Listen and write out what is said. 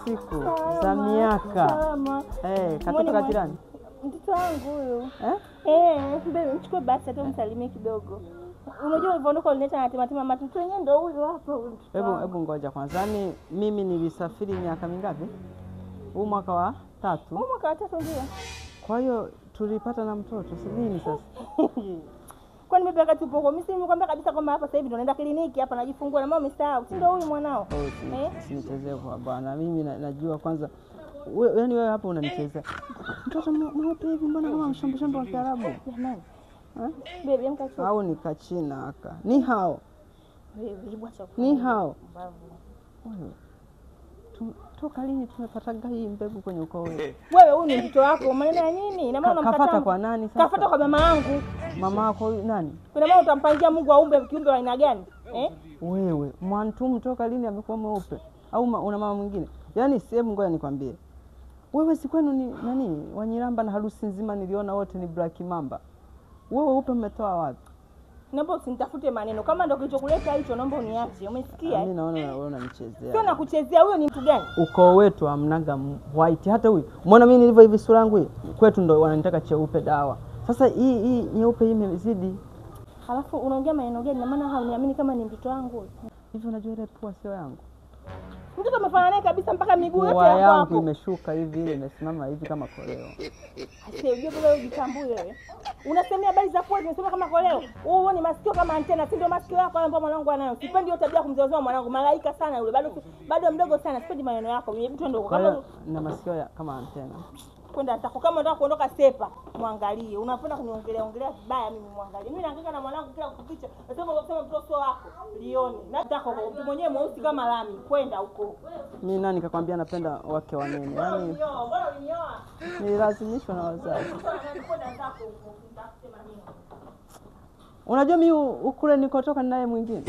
siku za miaka. Katoka jirani. Mtoto wangu huyo. Mbele nichukue basi hata umsalimie kidogo. Unajua ulivyoondoka ulileta na timatima matoto yenyewe ndio huyo hapo. Hebu ngoja kwanza. Yaani mimi nilisafiri miaka mingapi? Huu mwaka wa 3. Huu mwaka wa 3 ndio. Kwa hiyo tulipata na mtoto, si nini sasa? Kwani nimepeka tupo kwa mimi nimekwambia kabisa kwamba hapa sasa hivi ndo naenda kliniki hapa najifungua na mama umesahau. Si ndio huyu mwanao? Sinichezee kwa bwana. Mimi najua kwanza yaani wewe hapo unanichezea. Mtoto mweupe hivi mbona kama mshombo wa Kiarabu? Jamani. Baby mkacho. Au ni Kachina aka. Ni hao. Baby bwacha. Ni hao. Wewe. Toka lini tumepata hii mbegu kwenye ukoo wetu? Wewe huyu ni mtoto wako, maneno ya nini? Na maana unampata. Kafuata kwa nani sasa? Kafuata kwa mama yangu. Mama yako nani? Kuna maana utampangia Mungu aumbe kiumbe wa aina gani? Wewe, Mwantumu toka lini amekuwa mweupe? Au una mama mwingine? Yaani sehemu ngoja nikwambie. Wewe si kwenu ni nani? Wanyiramba na harusi nzima niliona wote ni Black Mamba. Wewe upe umetoa wapi? Naomba usinitafute maneno. Kama ndio kilichokuleta hicho naomba uniache. Umesikia? Mimi naona wewe unanichezea. Sio nakuchezea, huyo ni mtu gani? Ukoo wetu hamnaga white hata huyu. Umeona mimi nilivyo hivi sura yangu hii? Kwetu ndio wananitaka cheupe dawa. Sasa hii nyeupe hii imezidi. Alafu unaongea maneno gani? Na maana hauniamini kama ni mtoto wangu. Hivi unajua ile pua sio yangu. Mtoto amefanana naye kabisa mpaka miguu yote ya hapo. Yangu imeshuka hivi ile imesimama hivi kama koleo. Sasa unajua wewe ujitambue wewe. Unasemea habari za pua zimesema kama koleo. Wewe ni masikio kama antena, si ndio masikio yako ambayo mwanangu anayo. Sipendi hiyo tabia kumzozoa mwanangu. Malaika sana yule. Bado mdogo sana. Sipendi maneno yako. Mimi mtu ndio kama na masikio kama antena. Kwenda zako kama unataka kuondoka sepa, muangalie. Unapenda kuniongelea vibaya mimi muangalie. Mimi naangaika na mwanangu kila kukicha. Nasema ukisema mtoto wako, lioni. Nataka mtu mwenyewe mweusi kama lami, kwenda huko. Mimi nani kakwambia napenda wake wanene? Yaani bora unioa. Nilazimishwa na wazazi. Unajua mimi ukule nikotoka naye mwingine.